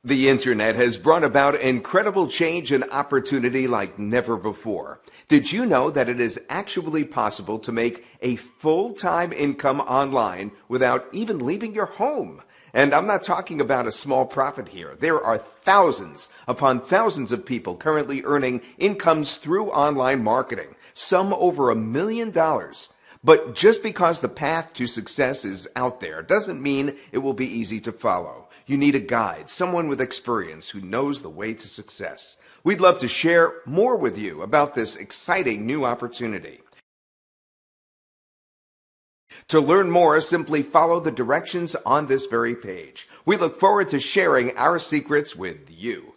The internet has brought about incredible change and opportunity like never before. Did you know that it is actually possible to make a full-time income online without even leaving your home? And I'm not talking about a small profit here. There are thousands upon thousands of people currently earning incomes through online marketing, some over $1 million. But just because the path to success is out there doesn't mean it will be easy to follow. You need a guide, someone with experience who knows the way to success. We'd love to share more with you about this exciting new opportunity. To learn more, simply follow the directions on this very page. We look forward to sharing our secrets with you.